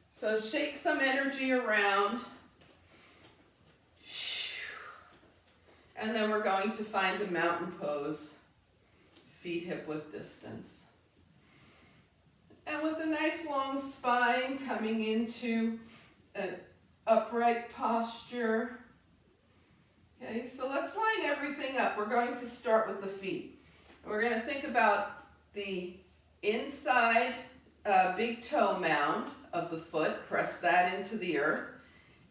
So shake some energy around. And then we're going to find a mountain pose, feet hip width distance. And with a nice long spine coming into an upright posture. Okay, so let's line everything up. We're going to start with the feet. We're going to think about the inside big toe mound of the foot. Press that into the earth.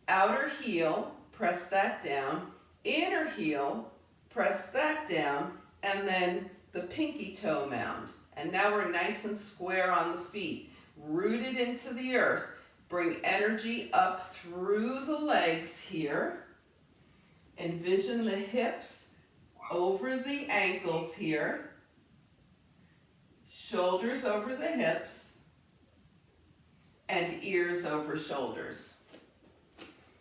Outer heel, press that down. Inner heel, press that down. And then the pinky toe mound. And now we're nice and square on the feet. Rooted into the earth. Bring energy up through the legs here. Envision the hips over the ankles here. Shoulders over the hips. And ears over shoulders.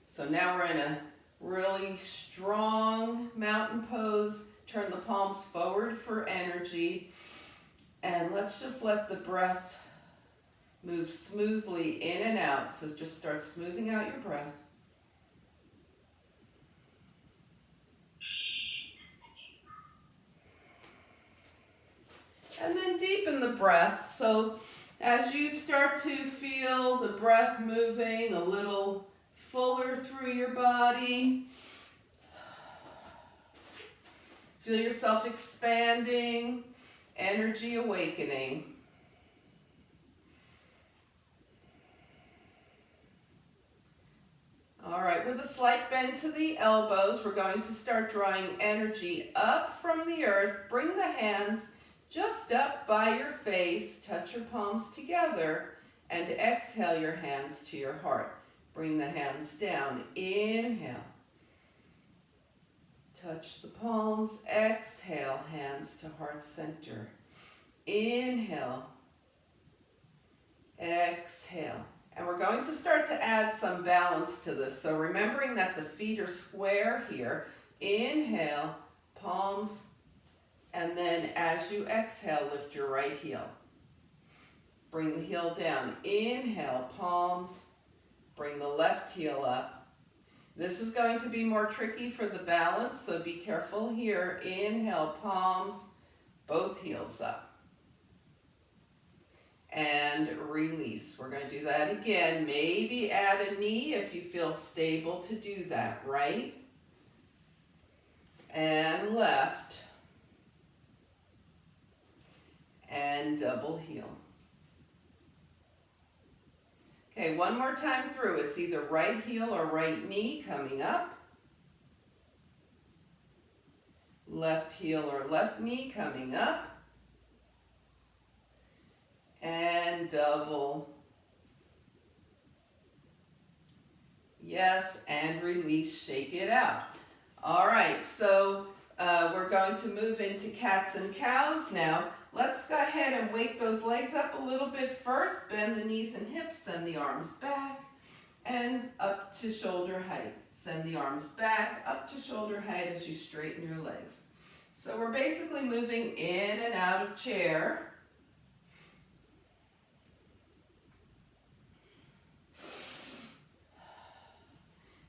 So now we're in a really strong mountain pose. Turn the palms forward for energy. And let's just let the breath move smoothly in and out. So just start smoothing out your breath. And then deepen the breath. So as you start to feel the breath moving a little fuller through your body, feel yourself expanding, energy awakening. All right, with a slight bend to the elbows, we're going to start drawing energy up from the earth. Bring the hands just up by your face. Touch your palms together and exhale your hands to your heart. Bring the hands down. Inhale. Touch the palms. Exhale, hands to heart center. Inhale. Exhale. And we're going to start to add some balance to this. So remembering that the feet are square here. Inhale, palms, and then as you exhale, lift your right heel. Bring the heel down. Inhale, palms, bring the left heel up. This is going to be more tricky for the balance, so be careful here. Inhale, palms, both heels up. And release. We're going to do that again. Maybe add a knee if you feel stable to do that. Right and left. And double heel. Okay, one more time through. It's either right heel or right knee coming up. Left heel or left knee coming up. And double. Yes, and release, shake it out. All right, so we're going to move into cats and cows now. Let's go ahead and wake those legs up a little bit first. Bend the knees and hips, send the arms back and up to shoulder height. Send the arms back up to shoulder height as you straighten your legs. So we're basically moving in and out of chair.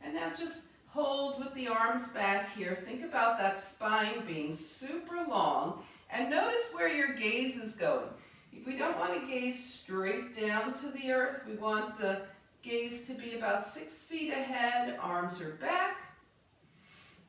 And now just hold with the arms back here. Think about that spine being super long. And notice where your gaze is going. We don't want to gaze straight down to the earth. We want the gaze to be about 6 feet ahead. Arms are back.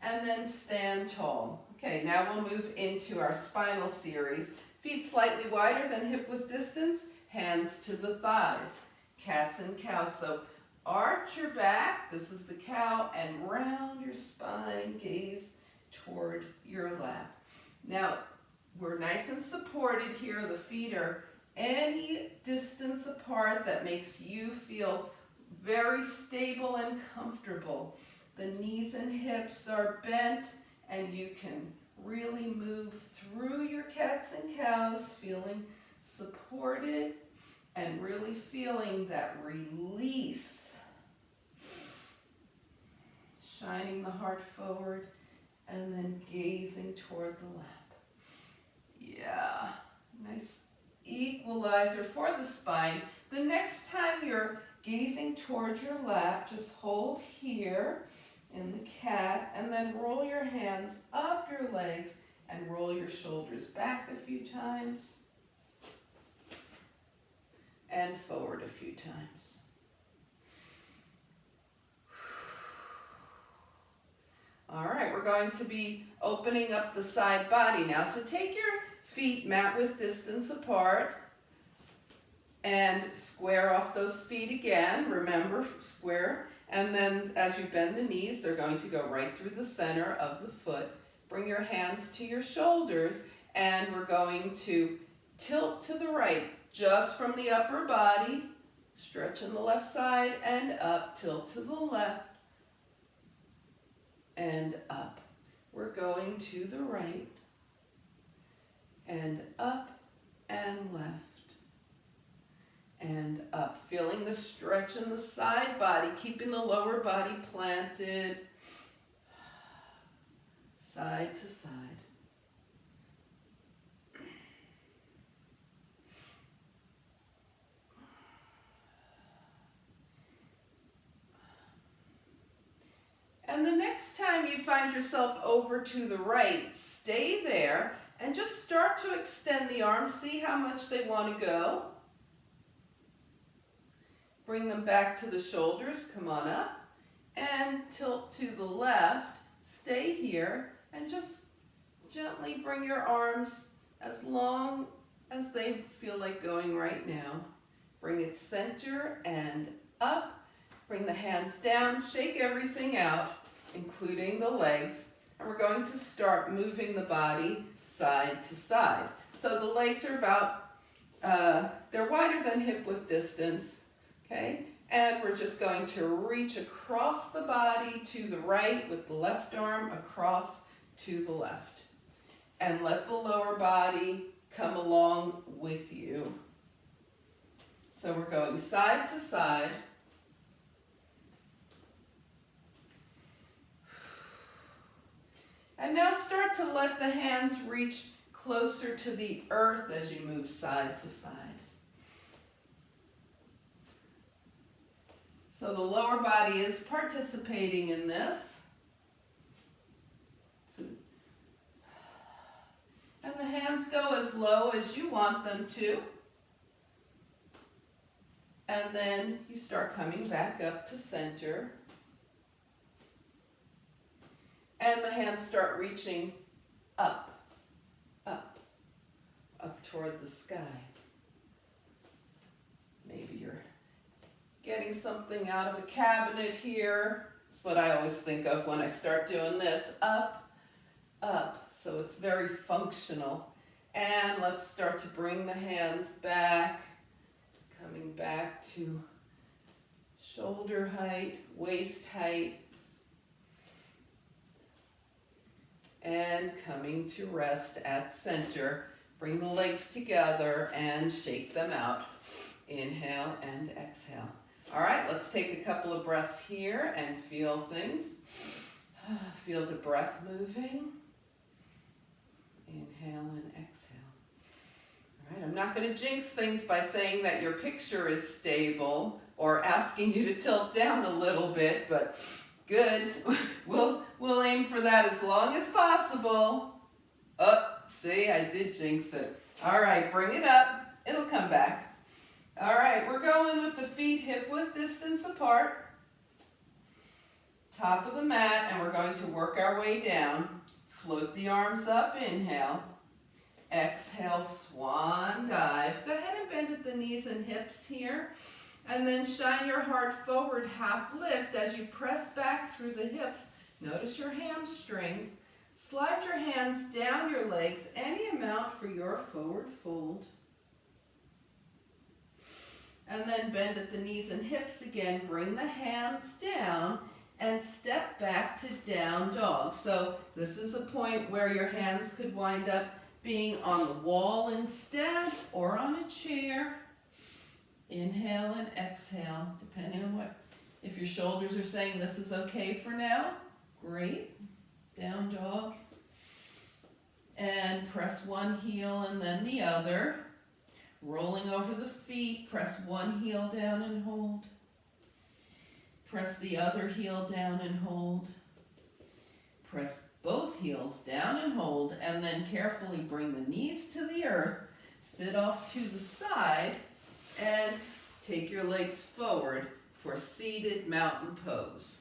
And then stand tall. Okay, now we'll move into our spinal series. Feet slightly wider than hip width distance. Hands to the thighs. Cats and cows. So arch your back. This is the cow. And round your spine. Gaze toward your lap. Now, we're nice and supported here. The feet are any distance apart that makes you feel very stable and comfortable. The knees and hips are bent and you can really move through your cats and cows, feeling supported and really feeling that release. Shining the heart forward and then gazing toward the lap. Yeah, nice equalizer for the spine. The next time you're gazing towards your lap, just hold here in the cat and then roll your hands up your legs and roll your shoulders back a few times and forward a few times. All right, we're going to be opening up the side body now. So take your feet mat width distance apart and square off those feet again. Remember, square. And then as you bend the knees, they're going to go right through the center of the foot. Bring your hands to your shoulders, and we're going to tilt to the right, just from the upper body. Stretch on the left side and up, tilt to the left and up. We're going to the right and up and left and up. Feeling the stretch in the side body, keeping the lower body planted, side to side. And the next time you find yourself over to the right, stay there and just start to extend the arms. See how much they want to go. Bring them back to the shoulders. Come on up and tilt to the left. Stay here and just gently bring your arms as long as they feel like going right now. Bring it center and up. Bring the hands down. Shake everything out, including the legs. And we're going to start moving the body side to side. So the legs are about, they're wider than hip width distance, okay? And we're just going to reach across the body to the right with the left arm across to the left. And let the lower body come along with you. So we're going side to side. And now start to let the hands reach closer to the earth as you move side to side. So the lower body is participating in this. And the hands go as low as you want them to. And then you start coming back up to center. And the hands start reaching up, up, up toward the sky. Maybe you're getting something out of a cabinet here. That's what I always think of when I start doing this. Up, up. So it's very functional. And let's start to bring the hands back, coming back to shoulder height, waist height, and coming to rest at center. Bring the legs together and shake them out. Inhale and exhale. All right, let's take a couple of breaths here and feel things. Feel the breath moving. Inhale and exhale. All right, I'm not going to jinx things by saying that your picture is stable or asking you to tilt down a little bit, but good. We'll aim for that as long as possible. Oh, see, I did jinx it. All right, bring it up. It'll come back. All right, we're going with the feet hip width distance apart. Top of the mat, and we're going to work our way down. Float the arms up, inhale. Exhale, swan dive. Go ahead and bend at the knees and hips here. And then shine your heart forward, half lift as you press back through the hips. Notice your hamstrings. Slide your hands down your legs, any amount for your forward fold. And then bend at the knees and hips again. Bring the hands down and step back to down dog. So this is a point where your hands could wind up being on the wall instead or on a chair. Inhale and exhale, depending on if your shoulders are saying this is okay for now, great. Down dog. And press one heel and then the other. Rolling over the feet, press one heel down and hold. Press the other heel down and hold. Press both heels down and hold, and then carefully bring the knees to the earth. Sit off to the side and take your legs forward for seated mountain pose.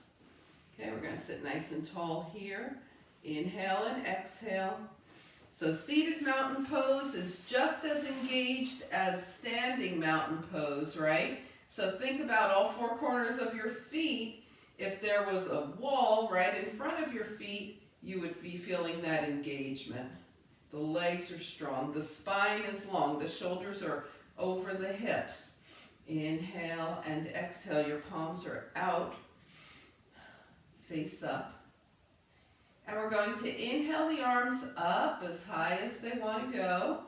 Okay, we're going to sit nice and tall here. Inhale and exhale. So seated mountain pose is just as engaged as standing mountain pose, right? So think about all four corners of your feet. If there was a wall right in front of your feet, you would be feeling that engagement. The legs are strong, the spine is long, the shoulders are over the hips. Inhale and exhale, your palms are out, face up. And we're going to inhale the arms up as high as they want to go.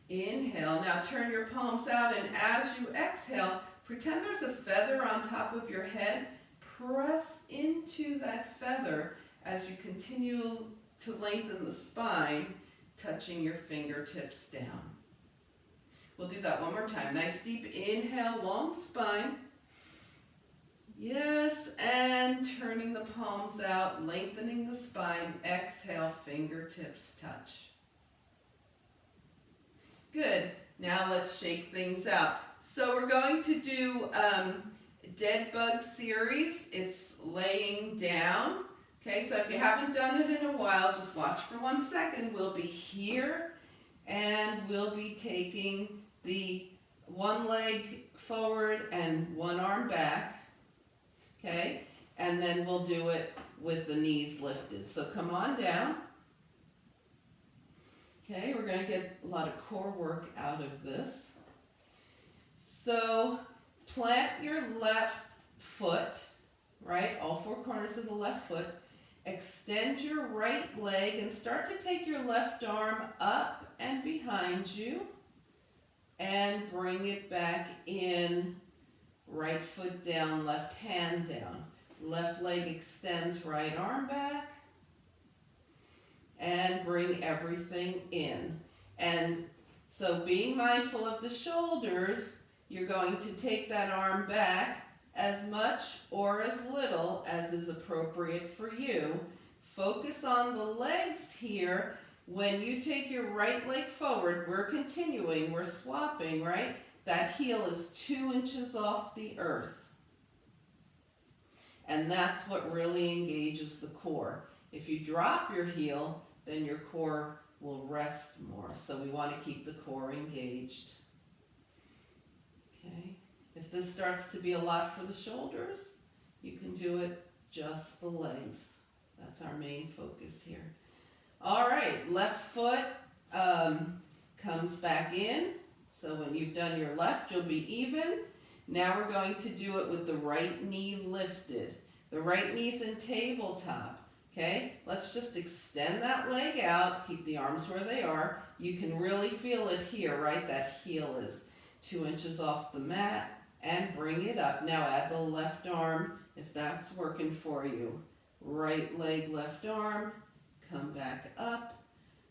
Inhale, now turn your palms out, and as you exhale, pretend there's a feather on top of your head. Press into that feather as you continue to lengthen the spine, touching your fingertips down. We'll do that one more time. Nice deep inhale, long spine. Yes, and turning the palms out, lengthening the spine. Exhale, fingertips touch. Good. Now let's shake things out. So we're going to do dead bug series. It's laying down. Okay, so if you haven't done it in a while, just watch for 1 second. We'll be here, and we'll be taking the one leg forward and one arm back. Okay, and then we'll do it with the knees lifted. So come on down. Okay, we're going to get a lot of core work out of this. So plant your left foot, right, all four corners of the left foot. Extend your right leg and start to take your left arm up and behind you and bring it back in. Right foot down, left hand down. Left leg extends, right arm back. And bring everything in. And so being mindful of the shoulders, you're going to take that arm back as much or as little as is appropriate for you. Focus on the legs here. When you take your right leg forward, we're continuing, we're swapping, right? That heel is 2 inches off the earth. And that's what really engages the core. If you drop your heel, then your core will rest more. So we want to keep the core engaged. Okay. If this starts to be a lot for the shoulders, you can do it just the legs. That's our main focus here. All right, left foot comes back in. So when you've done your left, you'll be even. Now we're going to do it with the right knee lifted. The right knee's in tabletop, okay? Let's just extend that leg out, keep the arms where they are. You can really feel it here, right? That heel is 2 inches off the mat, and bring it up. Now add the left arm if that's working for you. Right leg, left arm, come back up.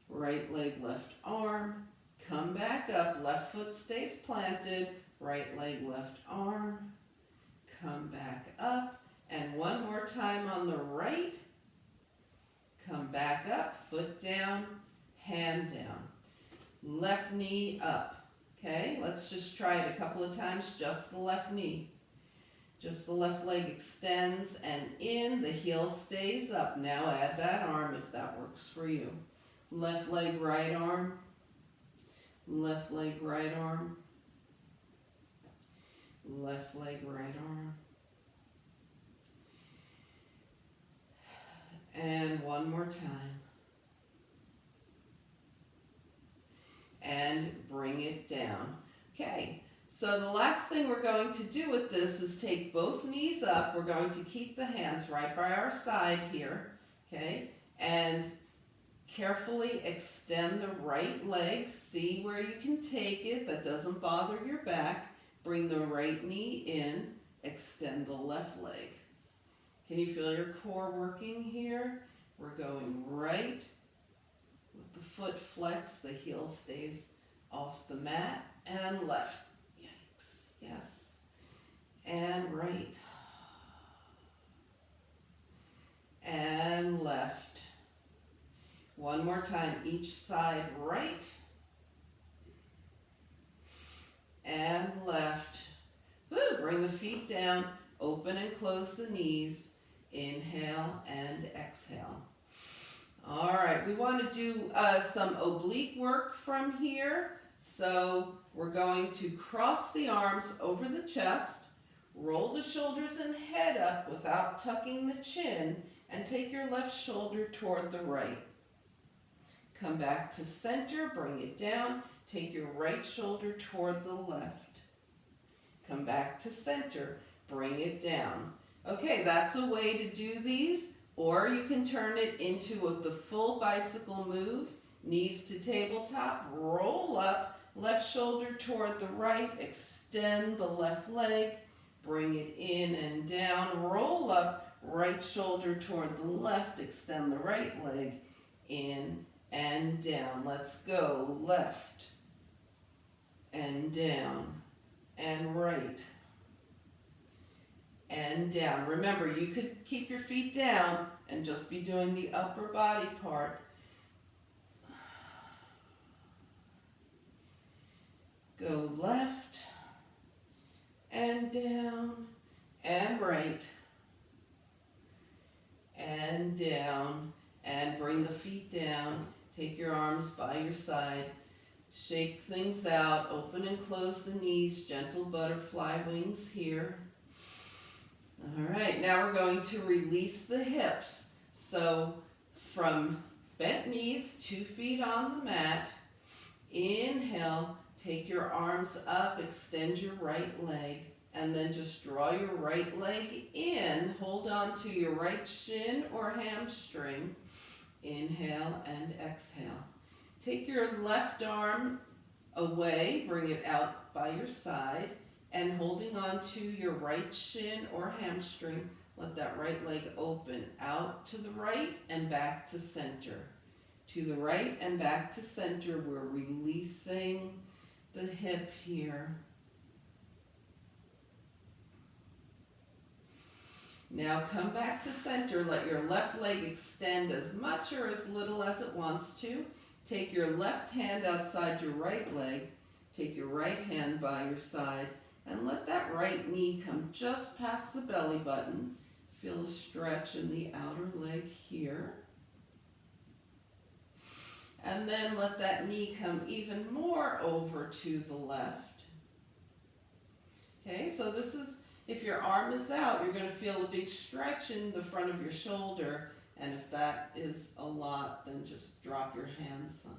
Right leg, left arm, come back up, left foot stays planted, right leg, left arm, come back up, and one more time on the right, come back up, foot down, hand down, left knee up, okay? Let's just try it a couple of times, just the left knee. Just the left leg extends and in, the heel stays up. Now add that arm if that works for you. Left leg, right arm. Left leg, right arm. Left leg, right arm. And one more time. And bring it down. Okay, so the last thing we're going to do with this is take both knees up. We're going to keep the hands right by our side here, okay? And carefully extend the right leg. See where you can take it. That doesn't bother your back. Bring the right knee in. Extend the left leg. Can you feel your core working here? We're going right. With the foot flex, the heel stays off the mat. and left. Yikes. Yes. And right. And left. One more time, each side, right and left. Woo, bring the feet down, open and close the knees. Inhale and exhale. All right, we want to do some oblique work from here. So we're going to cross the arms over the chest, roll the shoulders and head up without tucking the chin, and take your left shoulder toward the right. Come back to center, bring it down, take your right shoulder toward the left. Come back to center, bring it down. Okay, that's a way to do these, or you can turn it into the full bicycle move. Knees to tabletop, roll up, left shoulder toward the right, extend the left leg, bring it in and down, roll up, right shoulder toward the left, extend the right leg, in and down. Let's go. Left and down and right and down. Remember, you could keep your feet down and just be doing the upper body part. Go left and down and right and down, and bring the feet down. Take your arms by your side. Shake things out. Open and close the knees. Gentle butterfly wings here. All right, now we're going to release the hips. So from bent knees, 2 feet on the mat. Inhale, take your arms up, extend your right leg, and then just draw your right leg in. Hold on to your right shin or hamstring. Inhale and exhale. Take your left arm away, bring it out by your side, and holding on to your right shin or hamstring, let that right leg open out to the right and back to center. To the right and back to center. We're releasing the hip here. Now come back to center. Let your left leg extend as much or as little as it wants to. Take your left hand outside your right leg. Take your right hand by your side and let that right knee come just past the belly button. Feel a stretch in the outer leg here. And then let that knee come even more over to the left. Okay, so this is, if your arm is out, you're going to feel a big stretch in the front of your shoulder. And if that is a lot, then just drop your hands some.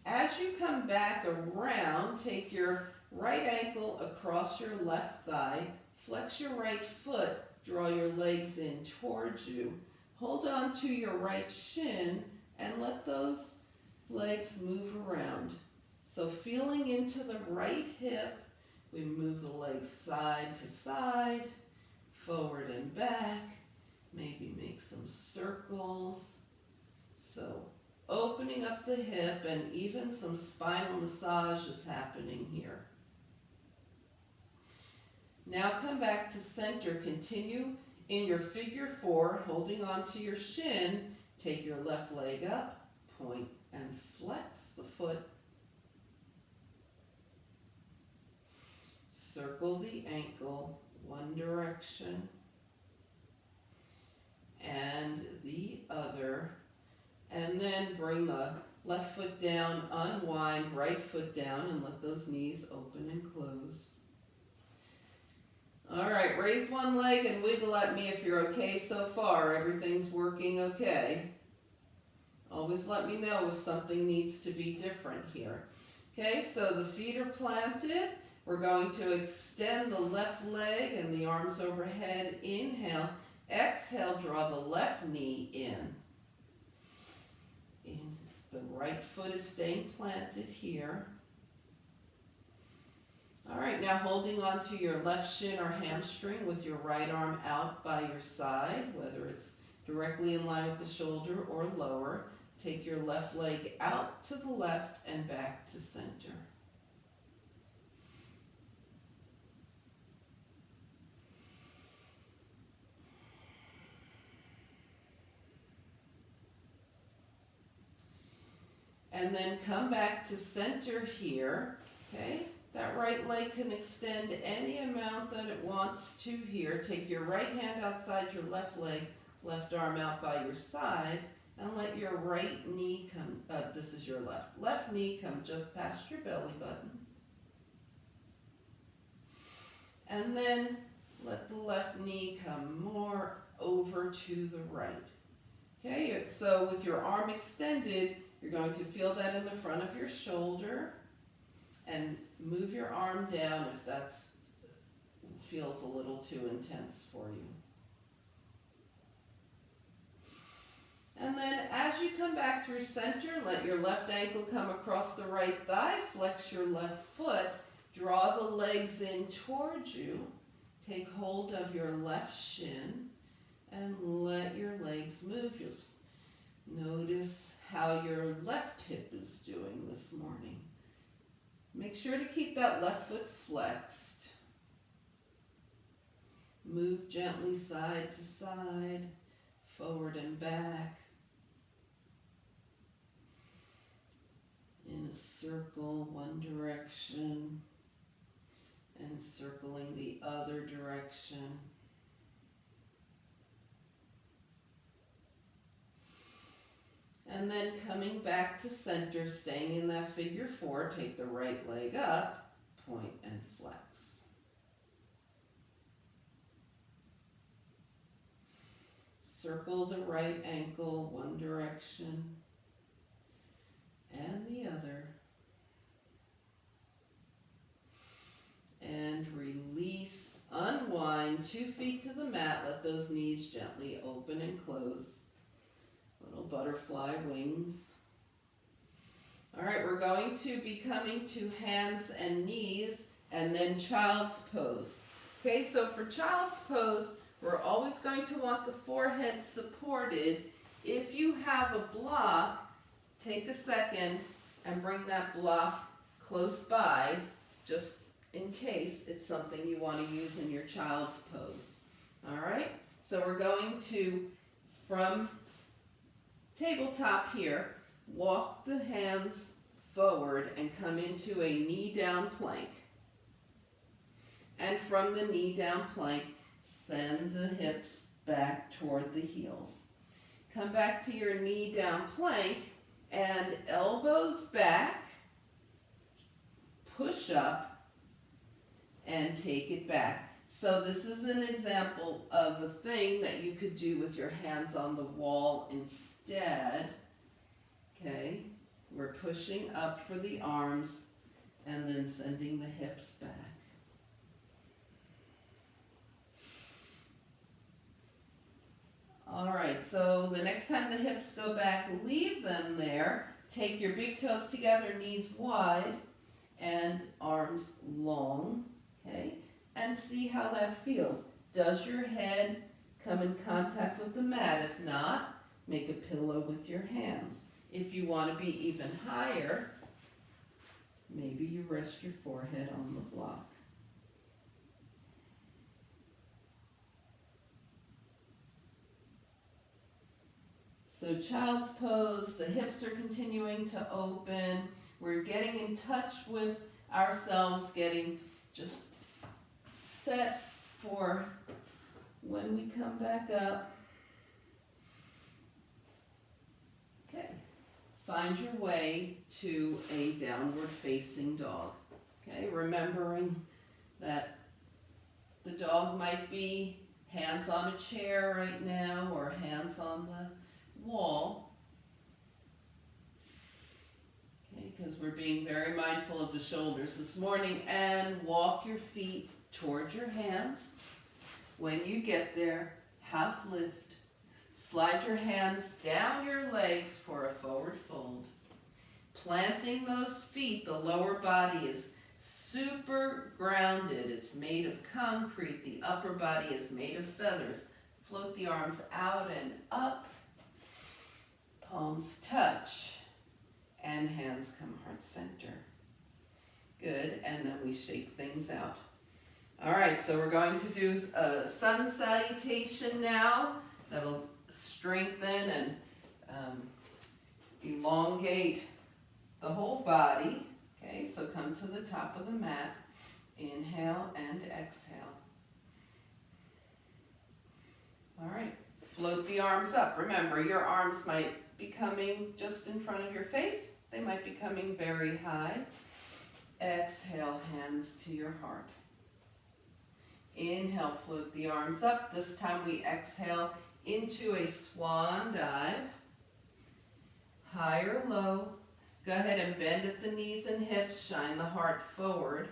As you come back around, take your right ankle across your left thigh, flex your right foot, draw your legs in towards you. Hold on to your right shin and let those legs move around. So feeling into the right hip, we move the legs side to side, forward and back. Maybe make some circles. So opening up the hip, and even some spinal massage is happening here. Now come back to center. Continue in your figure 4, holding onto your shin. Take your left leg up, point and flex the foot. Circle the ankle, one direction and the other. And then bring the left foot down, unwind, right foot down, and let those knees open and close. All right, raise one leg and wiggle at me if you're okay so far. Everything's working okay. Always let me know if something needs to be different here. Okay, so the feet are planted. We're going to extend the left leg and the arms overhead. Inhale. Exhale, draw the left knee in. The right foot is staying planted here. All right, now holding on to your left shin or hamstring with your right arm out by your side, whether it's directly in line with the shoulder or lower. Take your left leg out to the left and back to center. And then come back to center here, okay? That right leg can extend any amount that it wants to here. Take your right hand outside your left leg, left arm out by your side, and let your right knee come, this is your left knee come just past your belly button. And then let the left knee come more over to the right. Okay, so with your arm extended, you're going to feel that in the front of your shoulder, and move your arm down if that feels a little too intense for you. And then as you come back through center, let your left ankle come across the right thigh, flex your left foot, draw the legs in towards you, take hold of your left shin, and let your legs move. Just notice how your left hip is doing this morning. Make sure to keep that left foot flexed. Move gently side to side, forward and back. In a circle, one direction, and circling the other direction. And then coming back to center, staying in that figure four, take the right leg up, point and flex. Circle the right ankle one direction and the other. And release, unwind, 2 feet to the mat, let those knees gently open and close. Little butterfly wings. All right, we're going to be coming to hands and knees and then child's pose. Okay, so for child's pose, we're always going to want the forehead supported. If you have a block, take a second and bring that block close by, just in case it's something you want to use in your child's pose. All right, so we're going to, from tabletop here, walk the hands forward and come into a knee down plank. And from the knee down plank, send the hips back toward the heels. Come back to your knee down plank and elbows back, push up, and take it back. So this is an example of a thing that you could do with your hands on the wall instead. Okay, we're pushing up for the arms and then sending the hips back. All right, so the next time the hips go back, leave them there. Take your big toes together, knees wide, and arms long, okay? And see how that feels. Does your head come in contact with the mat? If not, make a pillow with your hands. If you want to be even higher, maybe you rest your forehead on the block. So child's pose, the hips are continuing to open. We're getting in touch with ourselves, getting just set for when we come back up. Okay, find your way to a downward facing dog. Okay, remembering that the dog might be hands on a chair right now or hands on the wall. Okay, because we're being very mindful of the shoulders this morning. And walk your feet towards your hands. When you get there, half lift. Slide your hands down your legs for a forward fold. Planting those feet, the lower body is super grounded. It's made of concrete. The upper body is made of feathers. Float the arms out and up. Palms touch. And hands come heart center. Good, and then we shake things out. All right, so we're going to do a sun salutation now. That'll strengthen and elongate the whole body. Okay, so come to the top of the mat. Inhale and exhale. All right, float the arms up. Remember, your arms might be coming just in front of your face. They might be coming very high. Exhale, hands to your heart. Inhale, float the arms up. This time we exhale into a swan dive. High or low. Go ahead and bend at the knees and hips. Shine the heart forward.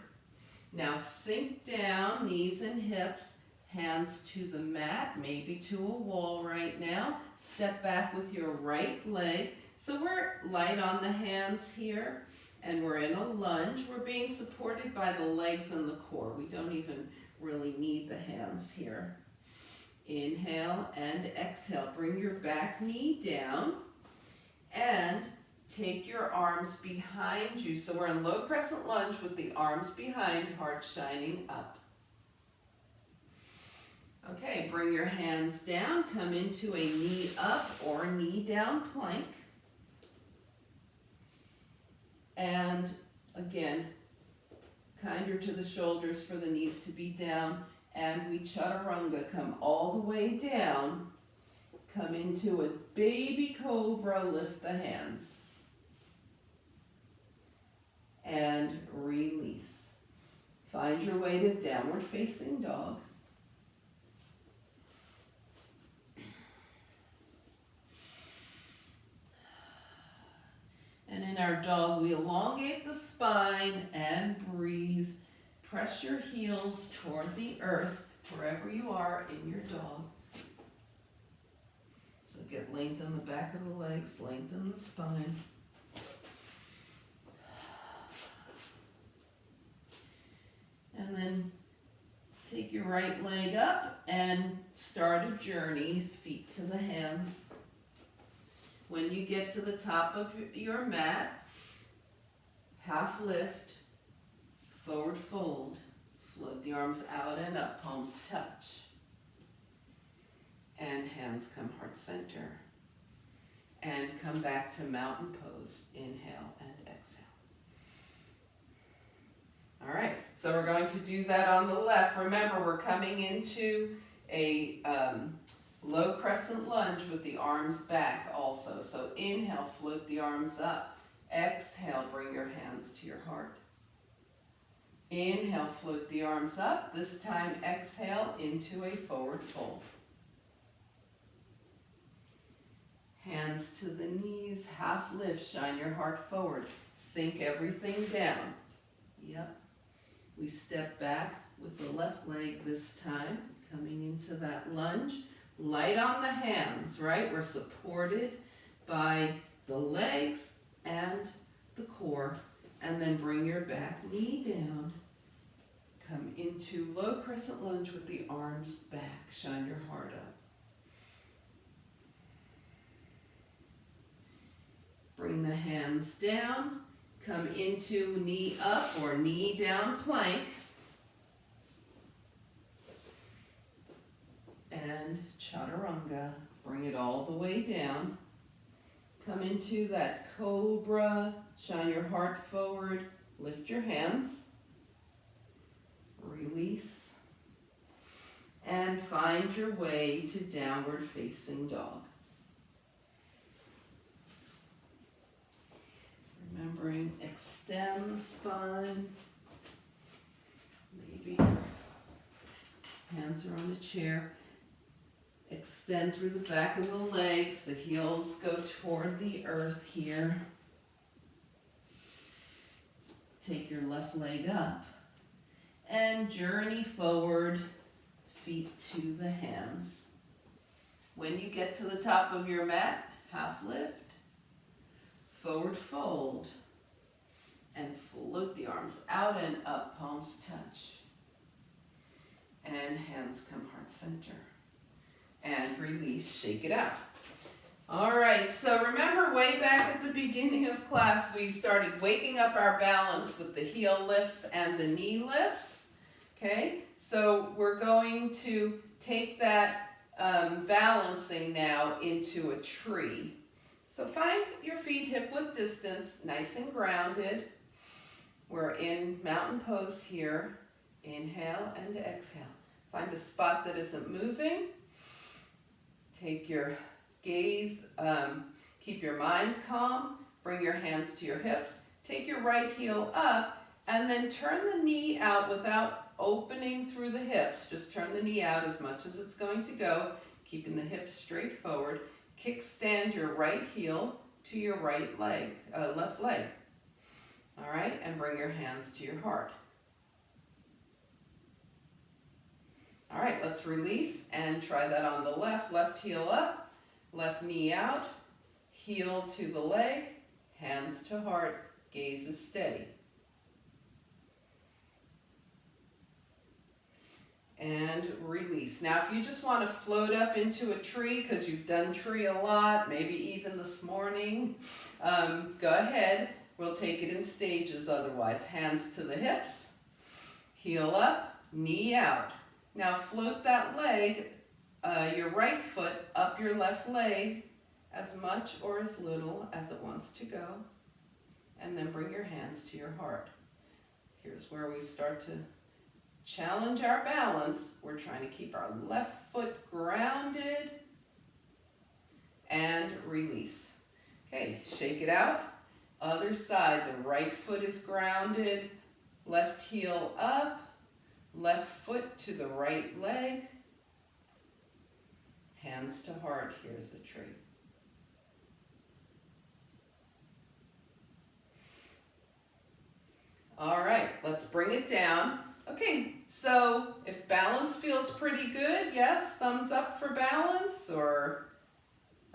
Now sink down, knees and hips. Hands to the mat, maybe to a wall right now. Step back with your right leg. So we're light on the hands here, and we're in a lunge. We're being supported by the legs and the core. We don't even really need the hands here. Inhale and exhale. Bring your back knee down and take your arms behind you. So we're in low crescent lunge with the arms behind, heart shining up. Okay, bring your hands down, come into a knee up or knee down plank. And again, kinder to the shoulders for the knees to be down. And we chaturanga, come all the way down. Come into a baby cobra, lift the hands. And release. Find your way to downward facing dog. And in our dog, we elongate the spine and breathe. Press your heels toward the earth, wherever you are in your dog. So get length in the back of the legs, lengthen the spine. And then take your right leg up and start a journey, feet to the hands. When you get to the top of your mat, half lift, forward fold, float the arms out and up, palms touch. And hands come heart center. And come back to mountain pose, inhale and exhale. All right, so we're going to do that on the left. Remember, we're coming into a low crescent lunge with the arms back also. So inhale, float the arms up. Exhale, bring your hands to your heart. Inhale, float the arms up. This time, exhale into a forward fold. Hands to the knees, half lift, shine your heart forward. Sink everything down. Yep. We step back with the left leg this time, coming into that lunge. Light on the hands, right? We're supported by the legs and the core. And then bring your back knee down. Come into low crescent lunge with the arms back. Shine your heart up. Bring the hands down. Come into knee up or knee down plank. And chaturanga. Bring it all the way down. Come into that cobra. Shine your heart forward. Lift your hands. Release. And find your way to downward facing dog. Remembering, extend the spine. Maybe hands are on the chair. Extend through the back of the legs. The heels go toward the earth here. Take your left leg up. And journey forward, feet to the hands. When you get to the top of your mat, half lift. Forward fold, and float the arms out and up, palms touch. And hands come heart center. And release, shake it out. All right, so remember way back at the beginning of class, we started waking up our balance with the heel lifts and the knee lifts. Okay, so we're going to take that balancing now into a tree. So find your feet hip width distance, nice and grounded. We're in mountain pose here. Inhale and exhale. Find a spot that isn't moving. Take your gaze, keep your mind calm. Bring your hands to your hips. Take your right heel up and then turn the knee out without opening through the hips. Just turn the knee out as much as it's going to go, keeping the hips straight forward. Kickstand your right heel to your right leg, left leg. All right, and bring your hands to your heart. All right, let's release and try that on the left. Left heel up, left knee out, heel to the leg, hands to heart, gaze is steady. And release. Now, if you just want to float up into a tree because you've done tree a lot, maybe even this morning, go ahead. We'll take it in stages otherwise. Hands to the hips, heel up, knee out. Now float that leg, your right foot up your left leg as much or as little as it wants to go. And then bring your hands to your heart. Here's where we start to challenge our balance. We're trying to keep our left foot grounded and release. Okay, shake it out. Other side, the right foot is grounded, left heel up, left foot to the right leg, hands to heart. Here's the tree. All right, let's bring it down. Okay, so if balance feels pretty good, yes, thumbs up for balance, or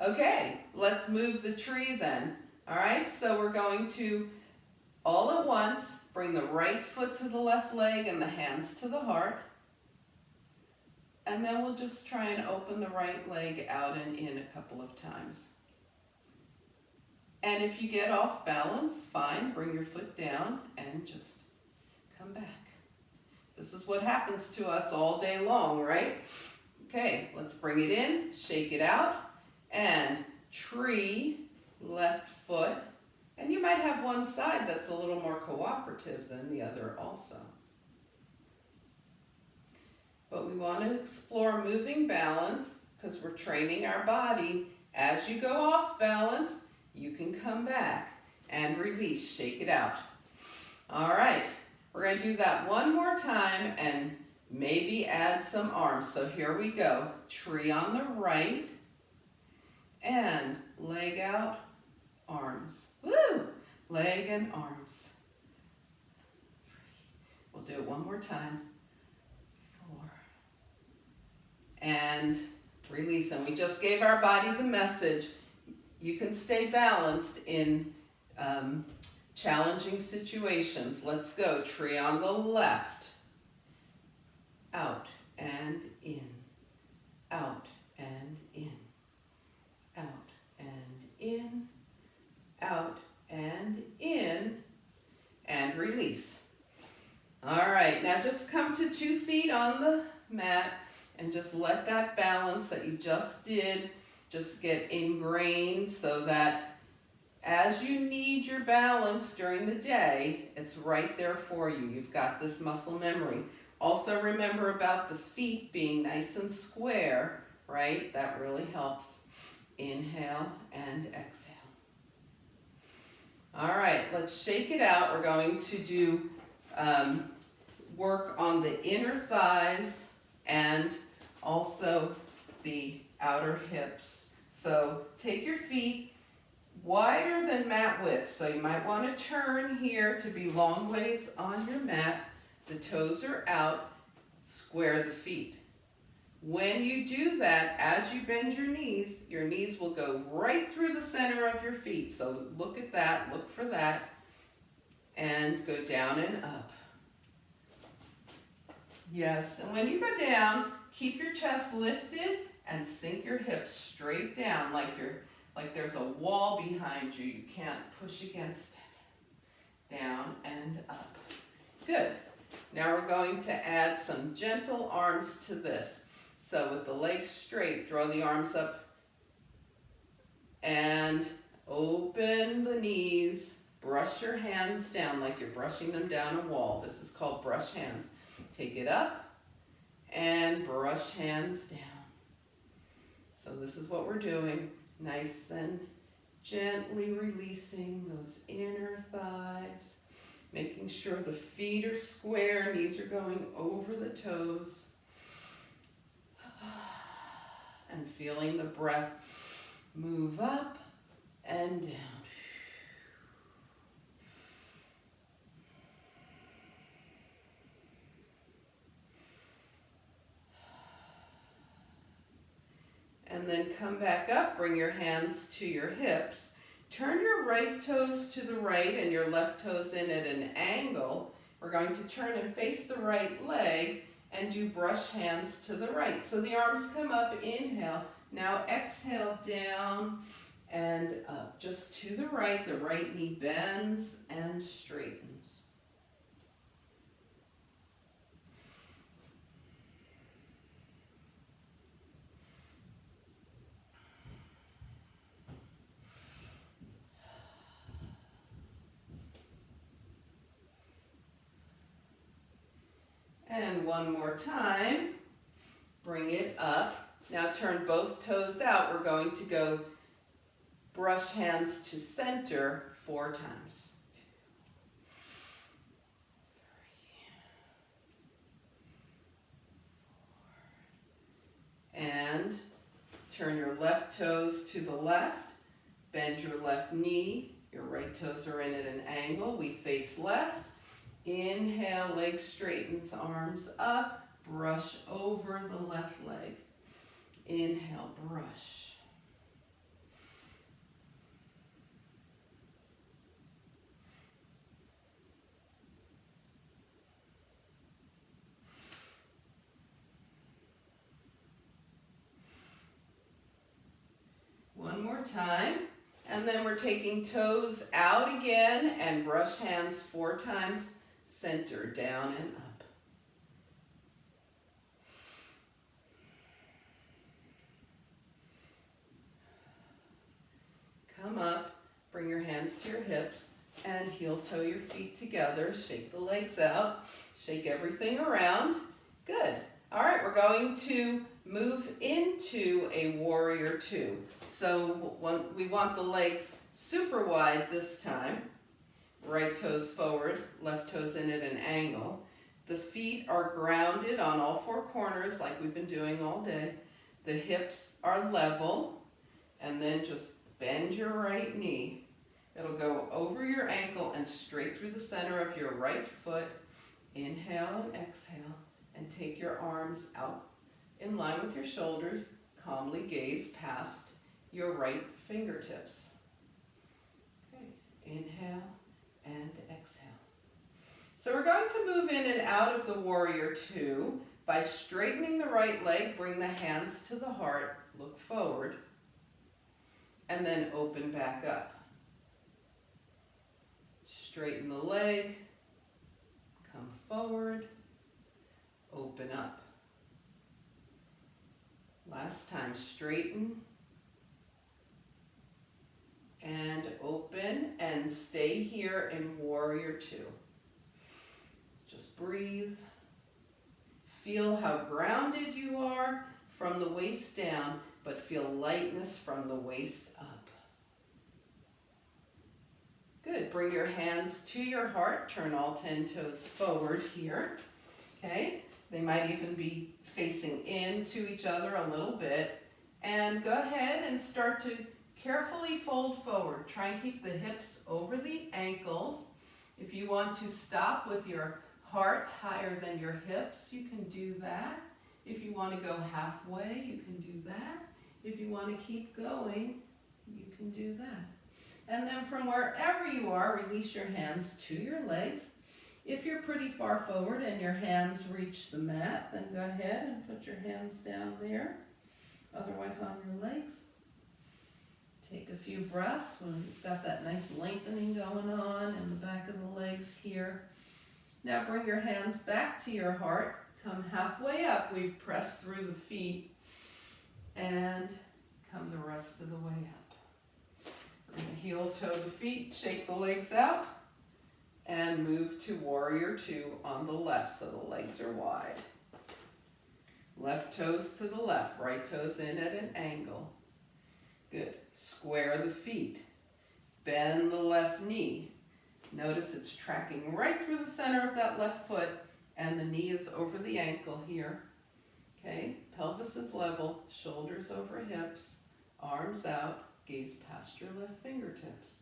okay, let's move the tree then. All right, so we're going to, all at once, bring the right foot to the left leg and the hands to the heart. And then we'll just try and open the right leg out and in a couple of times. And if you get off balance, fine, bring your foot down and just come back. This is what happens to us all day long, right? Okay, let's bring it in, shake it out, and tree, left foot. And you might have one side that's a little more cooperative than the other also. But we want to explore moving balance because we're training our body. As you go off balance, you can come back and release, shake it out. All right, we're going to do that one more time and maybe add some arms. So here we go. Tree on the right and leg out, arms. Woo! Leg and arms. 3. We'll do it one more time. 4. And release. And we just gave our body the message. You can stay balanced in challenging situations. Let's go. Tree on the left. Out and in. Out and in. Out and in. Out and in. And release. All right, now just come to 2 feet on the mat and just let that balance that you just did just get ingrained so that as you need your balance during the day, it's right there for you. You've got this muscle memory. Also remember about the feet being nice and square, right? That really helps. Inhale and exhale. All right, let's shake it out. We're going to do work on the inner thighs and also the outer hips. So take your feet wider than mat width. So you might want to turn here to be long ways on your mat. The toes are out. Square the feet. When you do that, as you bend your knees will go right through the center of your feet. So look at that, look for that, and go down and up. Yes, and when you go down, keep your chest lifted and sink your hips straight down like there's a wall behind you. You can't push against it. Down and up. Good. Now we're going to add some gentle arms to this. So with the legs straight, draw the arms up and Open the knees. Brush your hands down like you're brushing them down a wall. This is called brush hands. Take it up and brush hands down. So this is what we're doing. Nice and gently releasing those inner thighs. Making sure the feet are square, knees are going over the toes. And feeling the breath move up and down. And then come back up, bring your hands to your hips. Turn your right toes to the right and your left toes in at an angle. We're going to turn and face the right leg and do brush hands to the right. So the arms come up, inhale. Now exhale down and up. Just to the right knee bends and straightens. And one more time, bring it up. Now turn both toes out. We're going to go brush hands to center 4 times. 2, 3, 4. And turn your left toes to the left. Bend your left knee. Your right toes are in at an angle. We face left. Inhale, leg straightens, arms up, brush over the left leg. Inhale, brush. One more time, and then we're taking toes out again and brush hands 4 times. Center, down and up. Come up, bring your hands to your hips, and heel toe your feet together. Shake the legs out, shake everything around. Good. All right, we're going to move into a warrior 2. So we want the legs super wide this time. Right toes forward, left toes in at an angle. The feet are grounded on all 4 corners like we've been doing all day. The hips are level, and then just bend your right knee. It'll go over your ankle and straight through the center of your right foot. Inhale and exhale, and take your arms out in line with your shoulders. Calmly gaze past your right fingertips. Okay. Inhale and exhale. So we're going to move in and out of the warrior 2 by straightening the right leg, bring the hands to the heart, look forward, and then open back up. Straighten the leg, come forward, open up. Last time, straighten, and open, and stay here in warrior 2. Just breathe. Feel how grounded you are from the waist down, but feel lightness from the waist up. Good. Bring your hands to your heart. Turn all 10 toes forward here. Okay? They might even be facing into each other a little bit. And go ahead and start to carefully fold forward. Try and keep the hips over the ankles. If you want to stop with your heart higher than your hips, you can do that. If you want to go halfway, you can do that. If you want to keep going, you can do that. And then from wherever you are, release your hands to your legs. If you're pretty far forward and your hands reach the mat, then go ahead and put your hands down there. Otherwise on your legs. Take a few breaths when you've got that nice lengthening going on in the back of the legs here. Now bring your hands back to your heart. Come halfway up. We've pressed through the feet. And come the rest of the way up. And heel toe the feet, shake the legs out, and move to warrior two on the left so the legs are wide. Left toes to the left, right toes in at an angle. Good. Square the feet. Bend the left knee. Notice it's tracking right through the center of that left foot, and the knee is over the ankle here. Okay, pelvis is level, shoulders over hips, arms out, gaze past your left fingertips.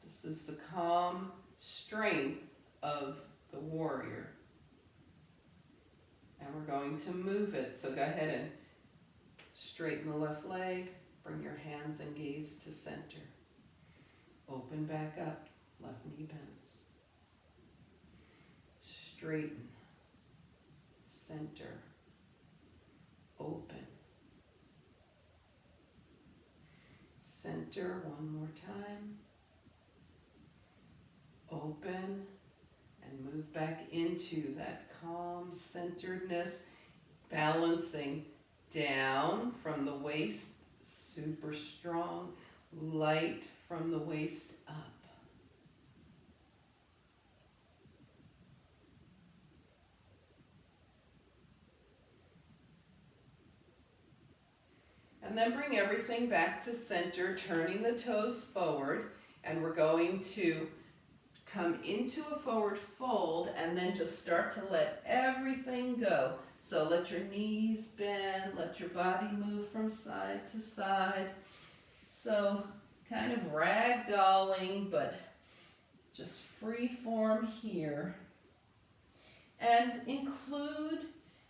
This is the calm strength of the warrior. And we're going to move it. So go ahead and straighten the left leg, bring your hands and gaze to center. Open back up, left knee bends. Straighten, center, open. Center one more time. Open and move back into that calm centeredness, balancing down from the waist, super strong, light from the waist up. And then bring everything back to center, turning the toes forward, and we're going to come into a forward fold and then just start to let everything go. So let your knees bend, let your body move from side to side. So kind of ragdolling, but just free form here. And include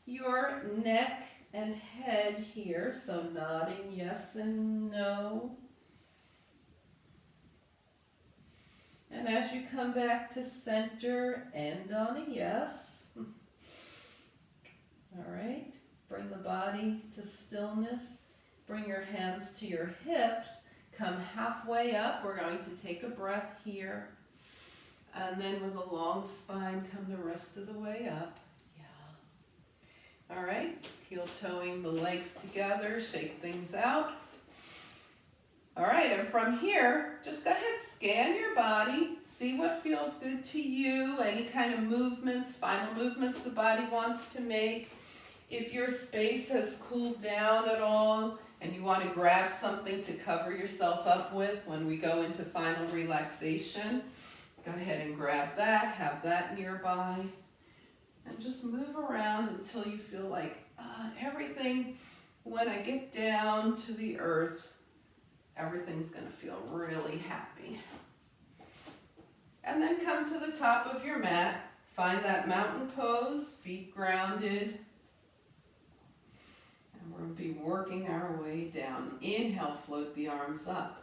your neck and head here, so nodding yes and no. And as you come back to center, end on a yes. All right, bring the body to stillness. Bring your hands to your hips. Come halfway up. We're going to take a breath here. And then with a long spine, come the rest of the way up. Yeah. All right, heel toeing the legs together, shake things out. All right, and from here, just go ahead, scan your body, see what feels good to you, any kind of movements, final movements the body wants to make. If your space has cooled down at all and you want to grab something to cover yourself up with when we go into final relaxation, go ahead and grab that, have that nearby, and just move around until you feel like everything, when I get down to the earth, everything's going to feel really happy. And then come to the top of your mat. Find that mountain pose, feet grounded. And we're going to be working our way down. Inhale, float the arms up.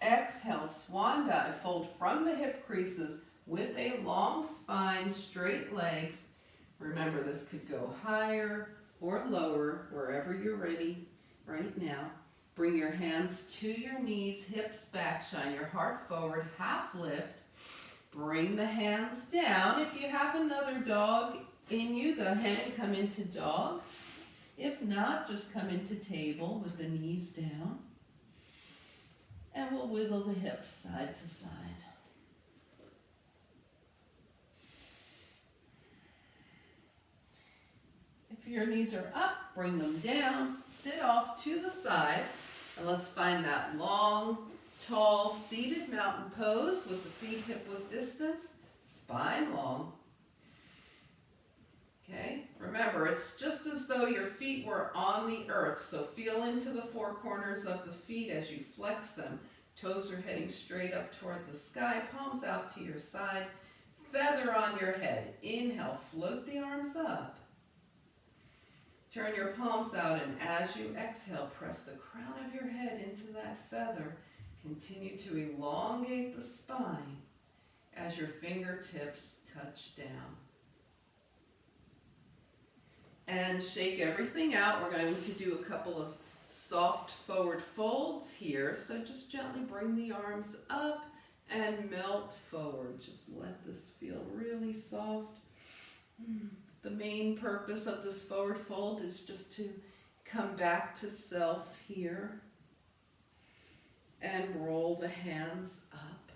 Exhale, swan dive. Fold from the hip creases with a long spine, straight legs. Remember, this could go higher or lower, wherever you're ready right now. Bring your hands to your knees, hips back, shine your heart forward, half lift. Bring the hands down. If you have another dog in you, go ahead and come into dog. If not, just come into table with the knees down. And we'll wiggle the hips side to side. If your knees are up, bring them down, sit off to the side. And let's find that long, tall, seated mountain pose with the feet hip-width distance, spine long. Okay, remember, it's just as though your feet were on the earth, so feel into the four corners of the feet as you flex them. Toes are heading straight up toward the sky, palms out to your side, feather on your head. Inhale, float the arms up. Turn your palms out, and as you exhale, press the crown of your head into that feather. Continue to elongate the spine as your fingertips touch down. And shake everything out. We're going to do a couple of soft forward folds here. So just gently bring the arms up and melt forward. Just let this feel really soft. The main purpose of this forward fold is just to come back to self here. and roll the hands up.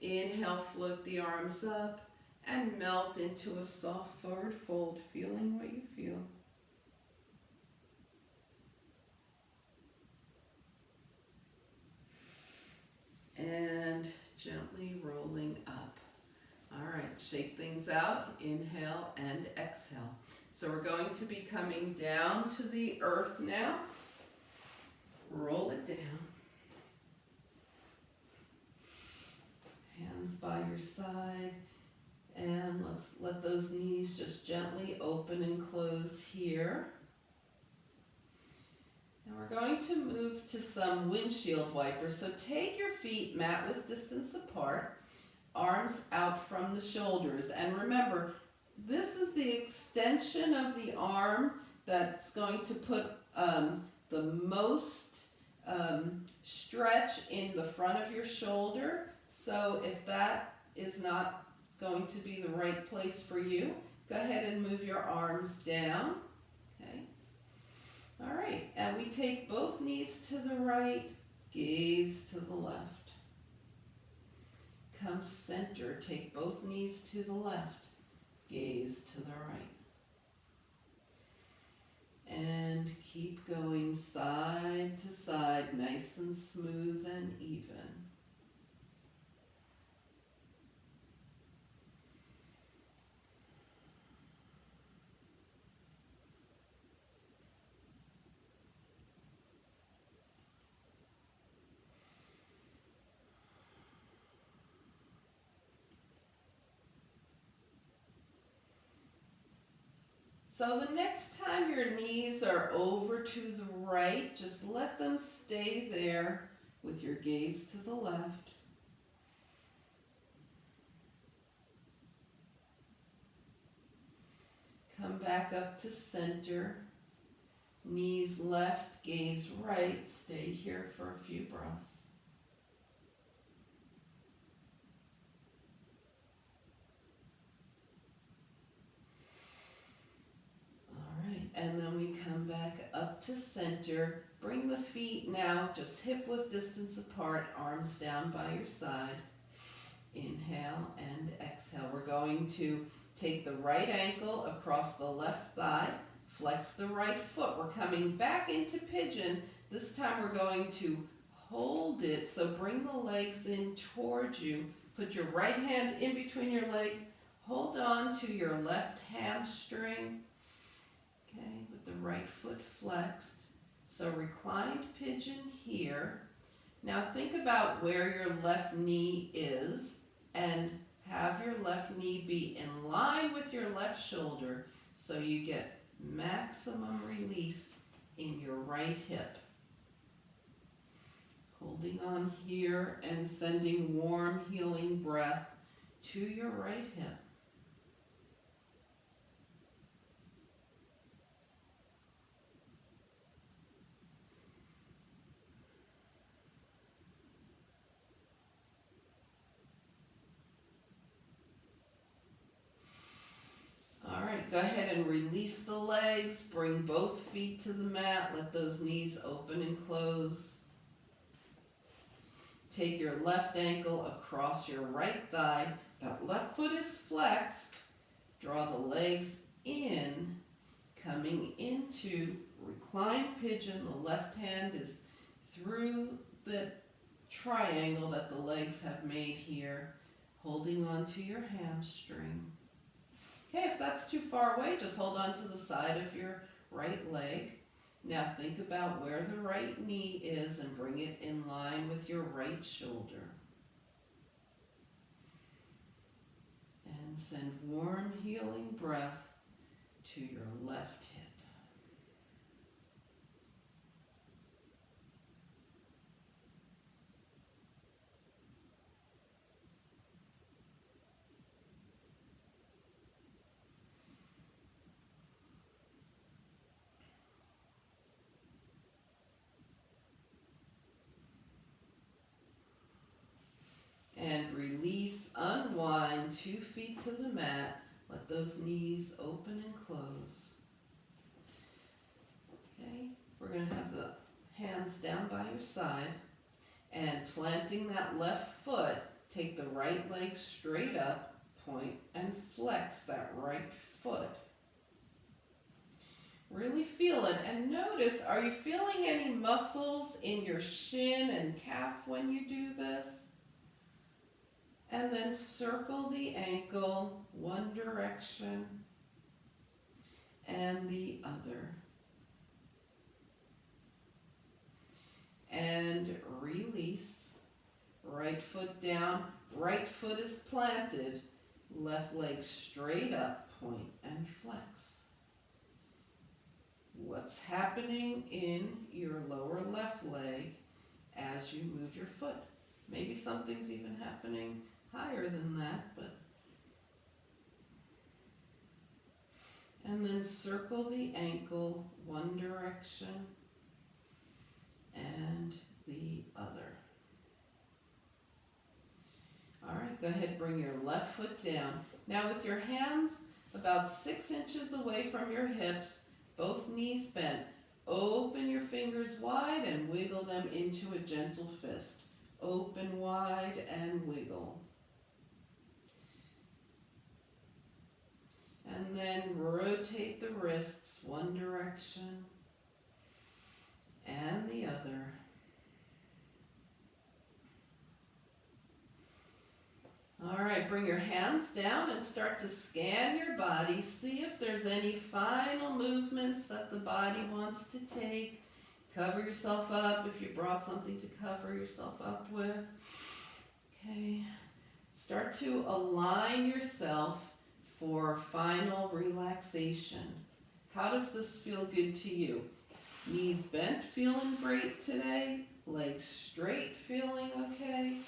Inhale, float the arms up and melt into a soft forward fold, feeling what you feel. And gently rolling up. All right, shake things out, inhale and exhale. So we're going to be coming down to the earth now. Roll it down. Hands by your side. And let's let those knees just gently open and close here. And we're going to move to some windshield wipers. So take your feet mat width distance apart, arms out from the shoulders. And remember, this is the extension of the arm that's going to put the most stretch in the front of your shoulder. So if that is not going to be the right place for you, go ahead and move your arms down. Okay. All right, and we take both knees to the right, gaze to the left. Come center, take both knees to the left, gaze to the right. And keep going side to side, nice and smooth and even. So the next time your knees are over to the right, just let them stay there with your gaze to the left. Come back up to center. Knees left, gaze right. Stay here for a few breaths. And then we come back up to center. Bring the feet now just hip width distance apart, arms down by your side. Inhale and exhale. We're going to take the right ankle across the left thigh, flex the right foot. We're coming back into pigeon. This time we're going to hold it. So bring the legs in towards you. Put your right hand in between your legs. Hold on to your left hamstring. Okay, with the right foot flexed. So reclined pigeon here. Now think about where your left knee is and have your left knee be in line with your left shoulder so you get maximum release in your right hip. Holding on here and sending warm healing breath to your right hip. Go ahead and release the legs, bring both feet to the mat, let those knees open and close. Take your left ankle across your right thigh, that left foot is flexed. Draw the legs in, coming into reclined pigeon. The left hand is through the triangle that the legs have made here, holding on to your hamstring. Okay, if that's too far away, just hold on to the side of your right leg. Now think about where the right knee is and bring it in line with your right shoulder. And send warm healing breath to your left hip. And release, unwind, 2 feet to the mat. Let those knees open and close. Okay, we're going to have the hands down by your side. And planting that left foot, take the right leg straight up, point, and flex that right foot. Really feel it, and notice, are you feeling any muscles in your shin and calf when you do this? And then circle the ankle one direction and the other. And release. Right foot down, right foot is planted, left leg straight up, point and flex. What's happening in your lower left leg as you move your foot? Maybe something's even happening higher than that, but. And then circle the ankle one direction and the other. All right, go ahead, bring your left foot down. Now with your hands about 6 inches away from your hips, both knees bent, open your fingers wide and wiggle them into a gentle fist. Open wide and wiggle. And then rotate the wrists one direction and the other. All right, bring your hands down and start to scan your body. See if there's any final movements that the body wants to take. Cover yourself up if you brought something to cover yourself up with. Okay, start to align yourself for final relaxation. How does this feel good to you? Knees bent, feeling great today? Legs straight, feeling okay?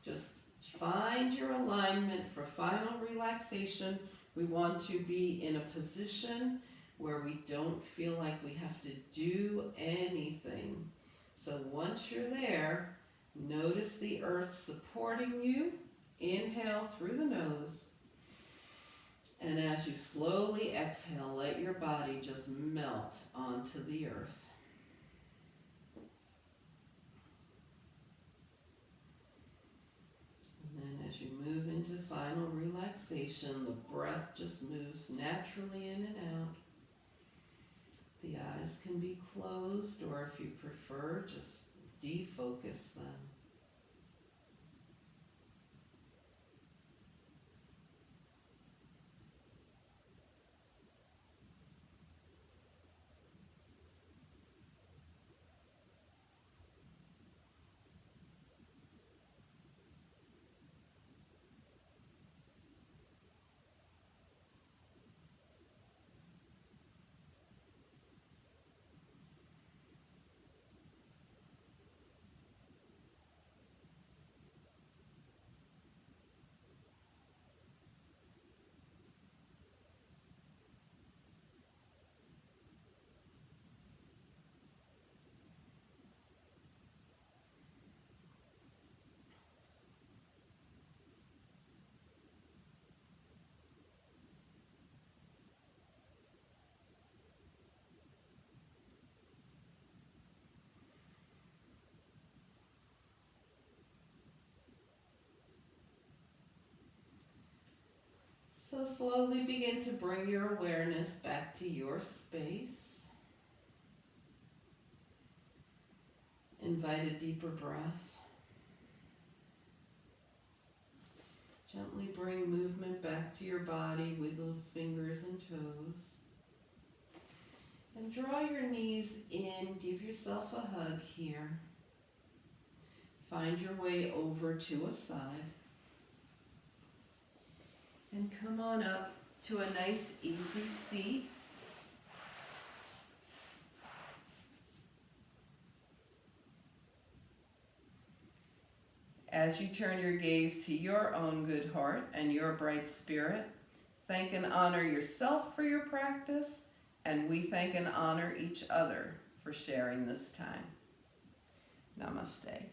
Just find your alignment for final relaxation. We want to be in a position where we don't feel like we have to do anything. So once you're there, notice the earth supporting you. Inhale through the nose. And as you slowly exhale, let your body just melt onto the earth. And then as you move into final relaxation, the breath just moves naturally in and out. The eyes can be closed, or if you prefer, just defocus them. So slowly begin to bring your awareness back to your space. Invite a deeper breath. Gently bring movement back to your body, wiggle fingers and toes. And draw your knees in, give yourself a hug here. Find your way over to a side. And come on up to a nice easy seat. As you turn your gaze to your own good heart and your bright spirit, thank and honor yourself for your practice, and we thank and honor each other for sharing this time. Namaste.